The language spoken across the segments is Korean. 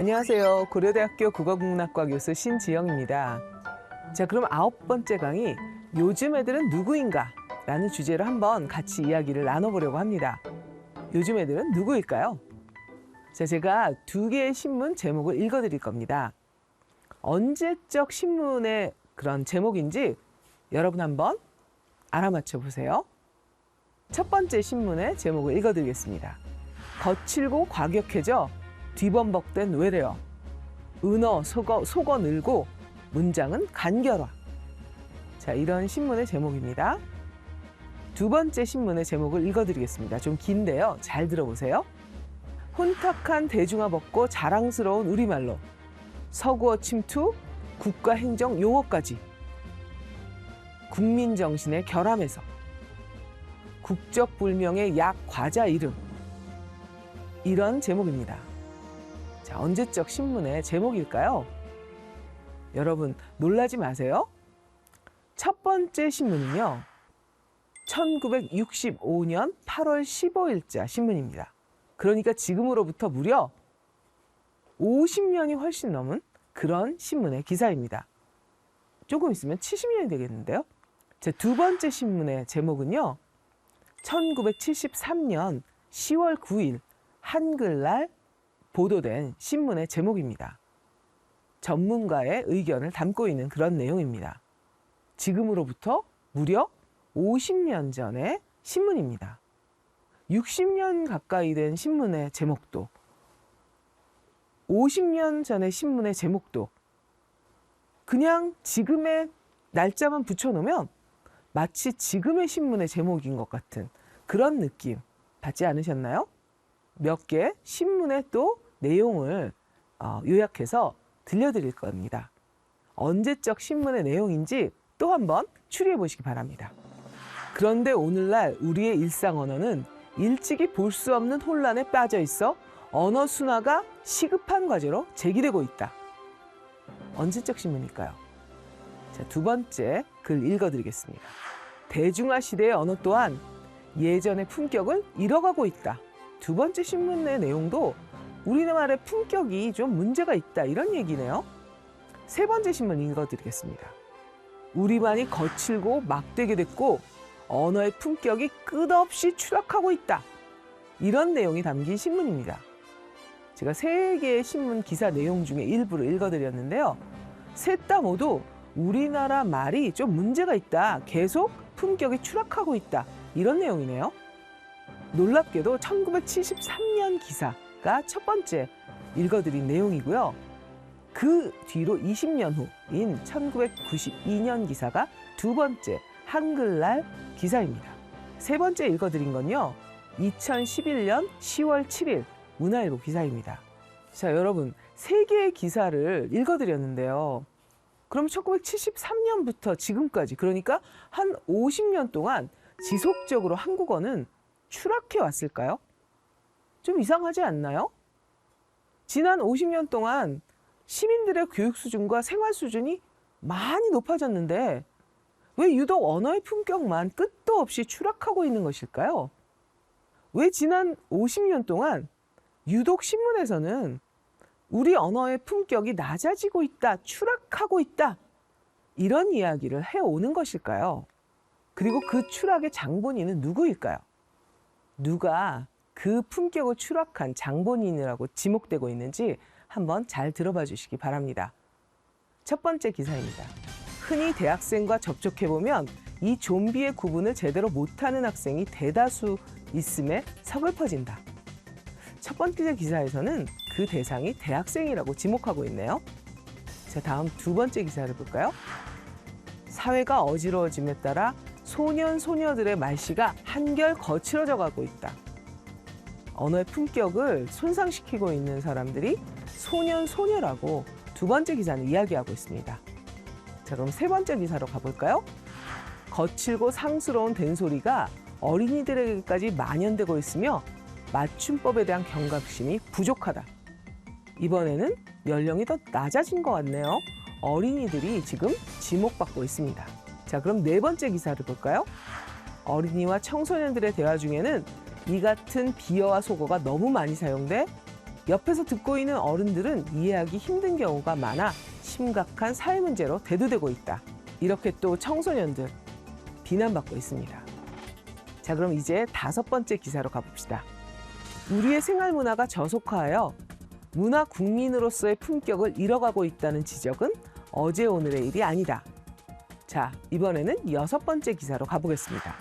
안녕하세요. 고려대학교 국어국문학과 교수 신지영입니다. 자, 그럼 9번째 강의, 요즘 애들은 누구인가? 라는 주제로 한번 같이 이야기를 나눠보려고 합니다. 요즘 애들은 누구일까요? 자, 제가 2개의 신문 제목을 읽어드릴 겁니다. 언제적 신문의 그런 제목인지 여러분 한번 알아맞혀 보세요. 첫 번째 신문의 제목을 읽어드리겠습니다. 거칠고 과격해져 뒤범벅된 외래어. 은어 속어 늘고 문장은 간결화. 자, 이런 신문의 제목입니다. 두 번째 신문의 제목을 읽어드리겠습니다. 좀 긴데요. 잘 들어보세요. 혼탁한 대중화 벗고 자랑스러운 우리말로 서구어 침투, 국가행정 용어까지. 국민정신의 결함에서 국적불명의 약 과자 이름. 이런 제목입니다. 자, 언제적 신문의 제목일까요? 여러분 놀라지 마세요. 첫 번째 신문은요, 1965년 8월 15일자 신문입니다. 그러니까 지금으로부터 무려 50년이 훨씬 넘은 그런 신문의 기사입니다. 조금 있으면 70년이 되겠는데요. 제 두 번째 신문의 제목은요, 1973년 10월 9일 한글날 보도된 신문의 제목입니다. 전문가의 의견을 담고 있는 그런 내용입니다. 지금으로부터 무려 50년 전의 신문입니다. 60년 가까이 된 신문의 제목도, 50년 전의 신문의 제목도 그냥 지금의 날짜만 붙여놓으면 마치 지금의 신문의 제목인 것 같은 그런 느낌 받지 않으셨나요? 몇 개 신문의 또 내용을 요약해서 들려드릴 겁니다. 언제적 신문의 내용인지 또 한번 추리해 보시기 바랍니다. 그런데 오늘날 우리의 일상 언어는 일찍이 볼 수 없는 혼란에 빠져 있어 언어 순화가 시급한 과제로 제기되고 있다. 언제적 신문일까요? 자, 두 번째 글 읽어드리겠습니다. 대중화 시대의 언어 또한 예전의 품격을 잃어가고 있다. 두 번째 신문의 내용도 우리나라의 품격이 좀 문제가 있다, 이런 얘기네요. 세 번째 신문 읽어드리겠습니다. 우리말이 거칠고 막되게 됐고 언어의 품격이 끝없이 추락하고 있다. 이런 내용이 담긴 신문입니다. 제가 3개의 신문 기사 내용 중에 일부를 읽어드렸는데요. 셋 다 모두 우리나라 말이 좀 문제가 있다. 계속 품격이 추락하고 있다. 이런 내용이네요. 놀랍게도 1973년 기사가 첫 번째 읽어드린 내용이고요. 그 뒤로 20년 후인 1992년 기사가 두 번째 한글날 기사입니다. 세 번째 읽어드린 건요, 2011년 10월 7일 문화일보 기사입니다. 자, 여러분 3개의 기사를 읽어드렸는데요. 그럼 1973년부터 지금까지, 그러니까 한 50년 동안 지속적으로 한국어는 추락해 왔을까요? 좀 이상하지 않나요? 지난 50년 동안 시민들의 교육 수준과 생활 수준이 많이 높아졌는데 왜 유독 언어의 품격만 끝도 없이 추락하고 있는 것일까요? 왜 지난 50년 동안 유독 신문에서는 우리 언어의 품격이 낮아지고 있다, 추락하고 있다, 이런 이야기를 해오는 것일까요? 그리고 그 추락의 장본인은 누구일까요? 누가 그 품격을 추락한 장본인이라고 지목되고 있는지 한번 잘 들어봐 주시기 바랍니다. 첫 번째 기사입니다. 흔히 대학생과 접촉해보면 이 좀비의 구분을 제대로 못하는 학생이 대다수 있음에 서글퍼진다. 첫 번째 기사에서는 그 대상이 대학생이라고 지목하고 있네요. 자, 다음 두 번째 기사를 볼까요? 사회가 어지러워짐에 따라 소년, 소녀들의 말씨가 한결 거칠어져 가고 있다. 언어의 품격을 손상시키고 있는 사람들이 소년, 소녀라고 두 번째 기사는 이야기하고 있습니다. 자, 그럼 세 번째 기사로 가볼까요? 거칠고 상스러운 된소리가 어린이들에게까지 만연되고 있으며 맞춤법에 대한 경각심이 부족하다. 이번에는 연령이 더 낮아진 것 같네요. 어린이들이 지금 지목받고 있습니다. 자, 그럼 네 번째 기사를 볼까요? 어린이와 청소년들의 대화 중에는 이 같은 비어와 속어가 너무 많이 사용돼 옆에서 듣고 있는 어른들은 이해하기 힘든 경우가 많아 심각한 사회 문제로 대두되고 있다. 이렇게 또 청소년들 비난받고 있습니다. 자, 그럼 이제 5번째 기사로 가봅시다. 우리의 생활 문화가 저속화하여 문화 국민으로서의 품격을 잃어가고 있다는 지적은 어제 오늘의 일이 아니다. 자, 이번에는 6번째 기사로 가보겠습니다.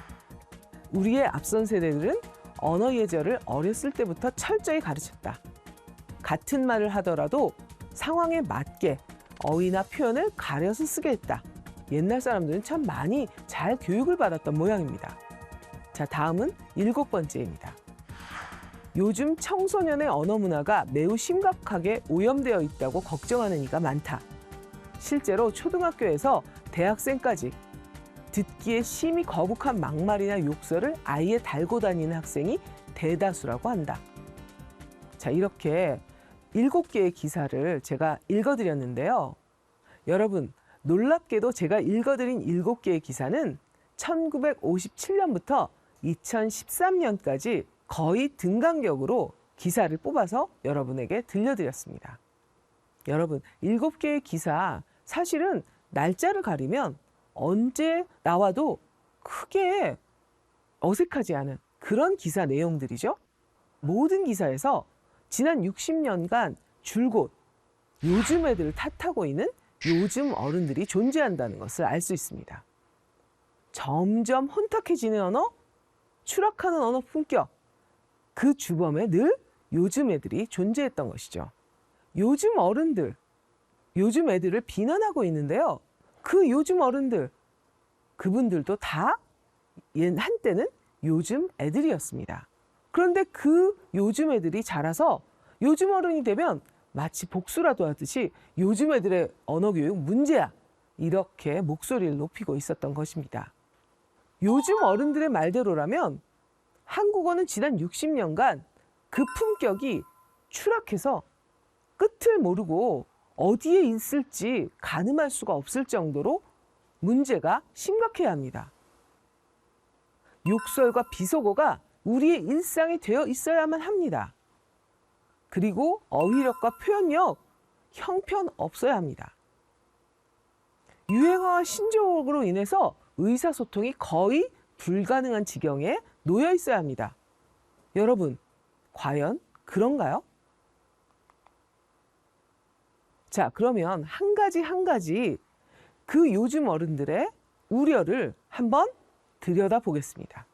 우리의 앞선 세대들은 언어 예절을 어렸을 때부터 철저히 가르쳤다. 같은 말을 하더라도 상황에 맞게 어휘나 표현을 가려서 쓰게 했다. 옛날 사람들은 참 많이 잘 교육을 받았던 모양입니다. 자, 다음은 7번째입니다. 요즘 청소년의 언어 문화가 매우 심각하게 오염되어 있다고 걱정하는 이가 많다. 실제로 초등학교에서 대학생까지 듣기에 심히 거북한 막말이나 욕설을 아이에 달고 다니는 학생이 대다수라고 한다. 자, 이렇게 7개의 기사를 제가 읽어드렸는데요. 여러분, 놀랍게도 제가 읽어드린 7개의 기사는 1957년부터 2013년까지 거의 등간격으로 기사를 뽑아서 여러분에게 들려드렸습니다. 여러분, 7개의 기사, 사실은 날짜를 가리면 언제 나와도 크게 어색하지 않은 그런 기사 내용들이죠. 모든 기사에서 지난 60년간 줄곧 요즘 애들을 탓하고 있는 요즘 어른들이 존재한다는 것을 알 수 있습니다. 점점 혼탁해지는 언어, 추락하는 언어 품격, 그 주범에 늘 요즘 애들이 존재했던 것이죠. 요즘 어른들, 요즘 애들을 비난하고 있는데요. 그 요즘 어른들, 그분들도 다 한때는 요즘 애들이었습니다. 그런데 그 요즘 애들이 자라서 요즘 어른이 되면 마치 복수라도 하듯이 요즘 애들의 언어교육 문제야, 이렇게 목소리를 높이고 있었던 것입니다. 요즘 어른들의 말대로라면 한국어는 지난 60년간 그 품격이 추락해서 끝을 모르고 어디에 있을지 가늠할 수가 없을 정도로 문제가 심각해야 합니다. 욕설과 비속어가 우리의 일상이 되어 있어야만 합니다. 그리고 어휘력과 표현력 형편없어야 합니다. 유행어와 신조어로 인해서 의사소통이 거의 불가능한 지경에 놓여 있어야 합니다. 여러분, 과연 그런가요? 자, 그러면 한 가지 그 요즘 어른들의 우려를 한번 들여다보겠습니다.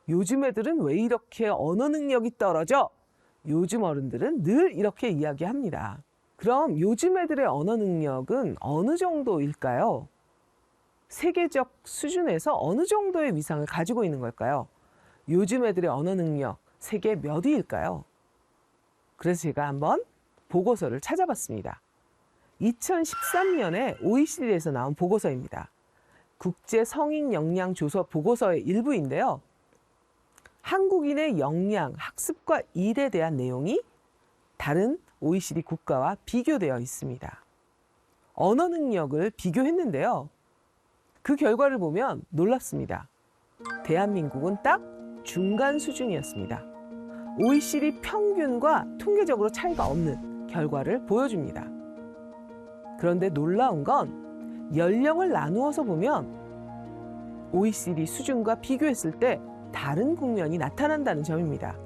요즘 애들은 왜 이렇게 언어 능력이 떨어져? 요즘 어른들은 늘 이렇게 이야기합니다. 그럼 요즘 애들의 언어 능력은 어느 정도일까요? 세계적 수준에서 어느 정도의 위상을 가지고 있는 걸까요? 요즘 애들의 언어 능력 세계 몇 위일까요? 그래서 제가 한번 보고서를 찾아봤습니다. 2013년에 OECD에서 나온 보고서입니다. 국제 성인 역량 조사 보고서의 일부인데요. 한국인의 역량, 학습과 일에 대한 내용이 다른 OECD 국가와 비교되어 있습니다. 언어 능력을 비교했는데요. 그 결과를 보면 놀랍습니다. 대한민국은 딱 중간 수준이었습니다. OECD 평균과 통계적으로 차이가 없는 결과를 보여줍니다. 그런데 놀라운 건 연령을 나누어서 보면 OECD 수준과 비교했을 때 다른 국면이 나타난다는 점입니다.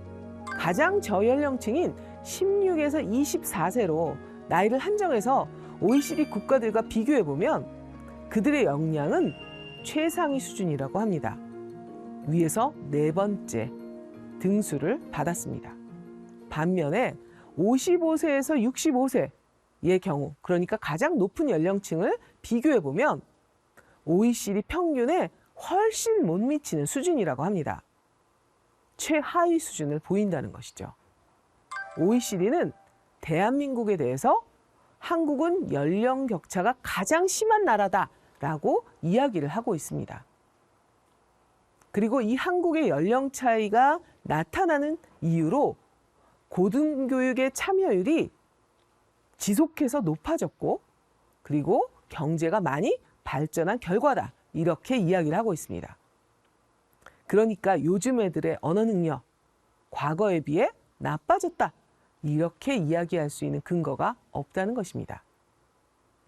가장 저연령층인 16에서 24세로 나이를 한정해서 OECD 국가들과 비교해보면 그들의 역량은 최상위 수준이라고 합니다. 위에서 4번째 등수를 받았습니다. 반면에 55세에서 65세의 경우, 그러니까 가장 높은 연령층을 비교해보면 OECD 평균에 훨씬 못 미치는 수준이라고 합니다. 최하위 수준을 보인다는 것이죠. OECD는 대한민국에 대해서 한국은 연령 격차가 가장 심한 나라다라고 이야기를 하고 있습니다. 그리고 이 한국의 연령 차이가 나타나는 이유로 고등교육의 참여율이 지속해서 높아졌고, 그리고 경제가 많이 발전한 결과다, 이렇게 이야기를 하고 있습니다. 그러니까 요즘 애들의 언어 능력, 과거에 비해 나빠졌다. 이렇게 이야기할 수 있는 근거가 없다는 것입니다.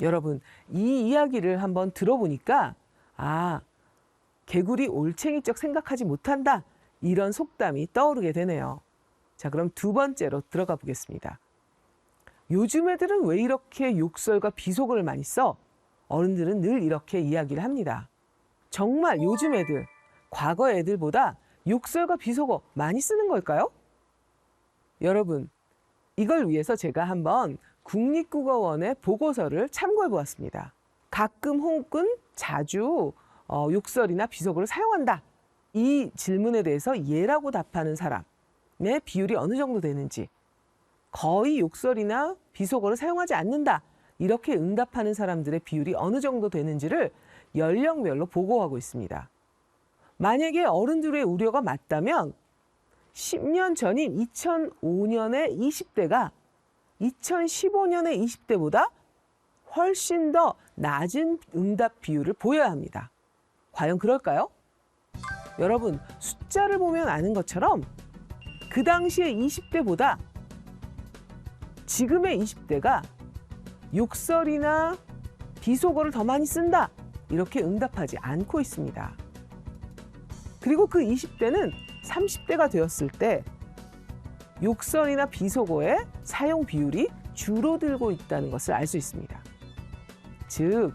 여러분, 이 이야기를 한번 들어보니까 개구리 올챙이적 생각하지 못한다. 이런 속담이 떠오르게 되네요. 자, 그럼 두 번째로 들어가 보겠습니다. 요즘 애들은 왜 이렇게 욕설과 비속어를 많이 써? 어른들은 늘 이렇게 이야기를 합니다. 정말 요즘 애들, 과거 애들보다 욕설과 비속어 많이 쓰는 걸까요? 여러분, 이걸 위해서 제가 한번 국립국어원의 보고서를 참고해 보았습니다. 가끔 혹은 자주 욕설이나 비속어를 사용한다. 이 질문에 대해서 예라고 답하는 사람의 비율이 어느 정도 되는지, 거의 욕설이나 비속어를 사용하지 않는다. 이렇게 응답하는 사람들의 비율이 어느 정도 되는지를 연령별로 보고하고 있습니다. 만약에 어른들의 우려가 맞다면 10년 전인 2005년의 20대가 2015년의 20대보다 훨씬 더 낮은 응답 비율을 보여야 합니다. 과연 그럴까요? 여러분, 숫자를 보면 아는 것처럼 그 당시의 20대보다 지금의 20대가 욕설이나 비속어를 더 많이 쓴다. 이렇게 응답하지 않고 있습니다. 그리고 그 20대는 30대가 되었을 때 욕설이나 비속어의 사용 비율이 줄어들고 있다는 것을 알 수 있습니다. 즉,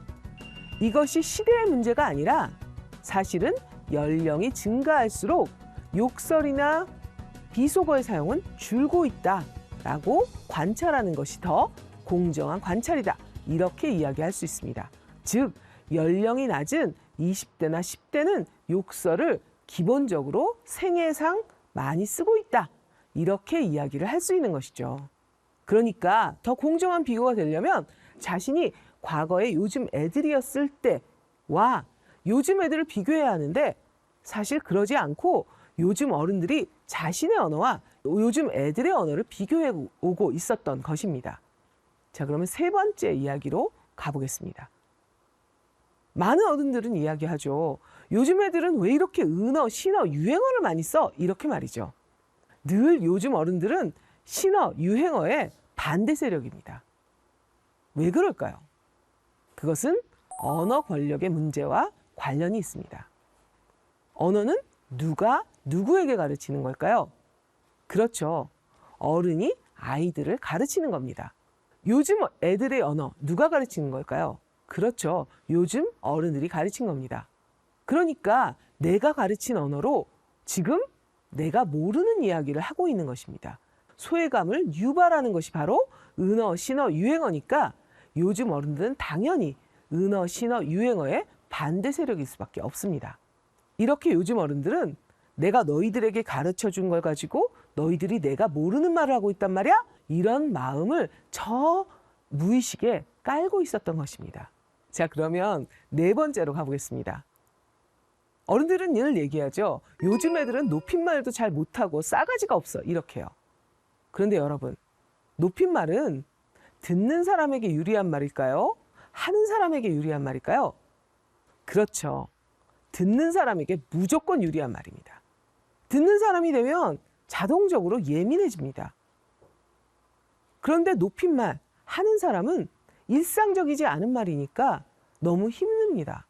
이것이 시대의 문제가 아니라 사실은 연령이 증가할수록 욕설이나 비속어의 사용은 줄고 있다라고 관찰하는 것이 더 공정한 관찰이다. 이렇게 이야기할 수 있습니다. 즉, 연령이 낮은 20대나 10대는 욕설을 기본적으로 생애상 많이 쓰고 있다. 이렇게 이야기를 할 수 있는 것이죠. 그러니까 더 공정한 비교가 되려면 자신이 과거에 요즘 애들이었을 때와 요즘 애들을 비교해야 하는데 사실 그러지 않고 요즘 어른들이 자신의 언어와 요즘 애들의 언어를 비교해 오고 있었던 것입니다. 자, 그러면 세 번째 이야기로 가보겠습니다. 많은 어른들은 이야기하죠. 요즘 애들은 왜 이렇게 은어, 신어, 유행어를 많이 써? 이렇게 말이죠. 늘 요즘 어른들은 신어, 유행어의 반대 세력입니다. 왜 그럴까요? 그것은 언어 권력의 문제와 관련이 있습니다. 언어는 누가 누구에게 가르치는 걸까요? 그렇죠. 어른이 아이들을 가르치는 겁니다. 요즘 애들의 언어 누가 가르치는 걸까요? 그렇죠. 요즘 어른들이 가르친 겁니다. 그러니까 내가 가르친 언어로 지금 내가 모르는 이야기를 하고 있는 것입니다. 소외감을 유발하는 것이 바로 은어, 신어, 유행어니까 요즘 어른들은 당연히 은어, 신어, 유행어의 반대 세력일 수밖에 없습니다. 이렇게 요즘 어른들은 내가 너희들에게 가르쳐 준 걸 가지고 너희들이 내가 모르는 말을 하고 있단 말이야? 이런 마음을 저 무의식에 깔고 있었던 것입니다. 자, 그러면 네 번째로 가보겠습니다. 어른들은 늘 얘기하죠. 요즘 애들은 높임말도 잘 못하고 싸가지가 없어. 이렇게요. 그런데 여러분, 높임말은 듣는 사람에게 유리한 말일까요? 하는 사람에게 유리한 말일까요? 그렇죠. 듣는 사람에게 무조건 유리한 말입니다. 듣는 사람이 되면 자동적으로 예민해집니다. 그런데 높임말 하는 사람은 일상적이지 않은 말이니까 너무 힘듭니다.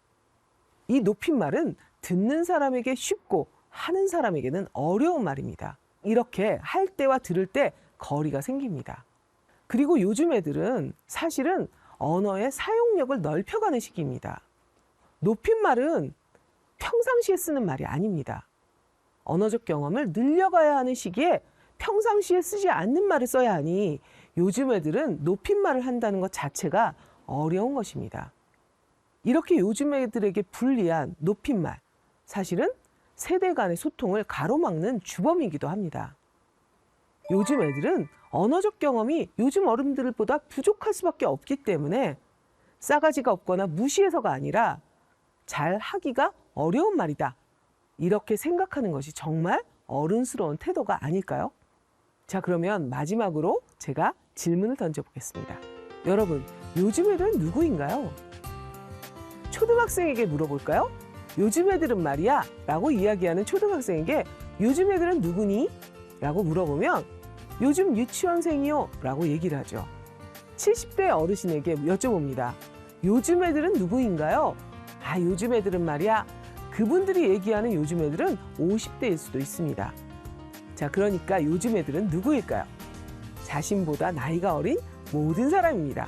이 높임말은 듣는 사람에게 쉽고 하는 사람에게는 어려운 말입니다. 이렇게 할 때와 들을 때 거리가 생깁니다. 그리고 요즘 애들은 사실은 언어의 사용력을 넓혀가는 시기입니다. 높임말은 평상시에 쓰는 말이 아닙니다. 언어적 경험을 늘려가야 하는 시기에 평상시에 쓰지 않는 말을 써야 하니 요즘 애들은 높임말을 한다는 것 자체가 어려운 것입니다. 이렇게 요즘 애들에게 불리한 높임말, 사실은 세대 간의 소통을 가로막는 주범이기도 합니다. 요즘 애들은 언어적 경험이 요즘 어른들보다 부족할 수밖에 없기 때문에 싸가지가 없거나 무시해서가 아니라 잘 하기가 어려운 말이다. 이렇게 생각하는 것이 정말 어른스러운 태도가 아닐까요? 자, 그러면 마지막으로 제가 질문을 던져보겠습니다. 여러분, 요즘 애들은 누구인가요? 초등학생에게 물어볼까요? 요즘 애들은 말이야 라고 이야기하는 초등학생에게 요즘 애들은 누구니? 라고 물어보면 요즘 유치원생이요 라고 얘기를 하죠. 70대 어르신에게 여쭤봅니다. 요즘 애들은 누구인가요? 아, 요즘 애들은 말이야. 그분들이 얘기하는 요즘 애들은 50대일 수도 있습니다. 자, 그러니까 요즘 애들은 누구일까요? 자신보다 나이가 어린 모든 사람입니다.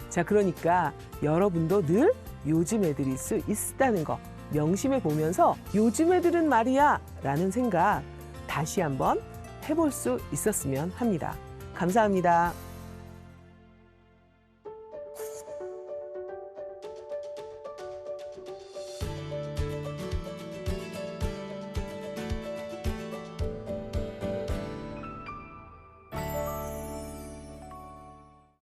자, 그러니까 여러분도 늘 요즘 애들일 수 있다는 거 명심해 보면서 요즘 애들은 말이야 라는 생각 다시 한번 해볼 수 있었으면 합니다. 감사합니다.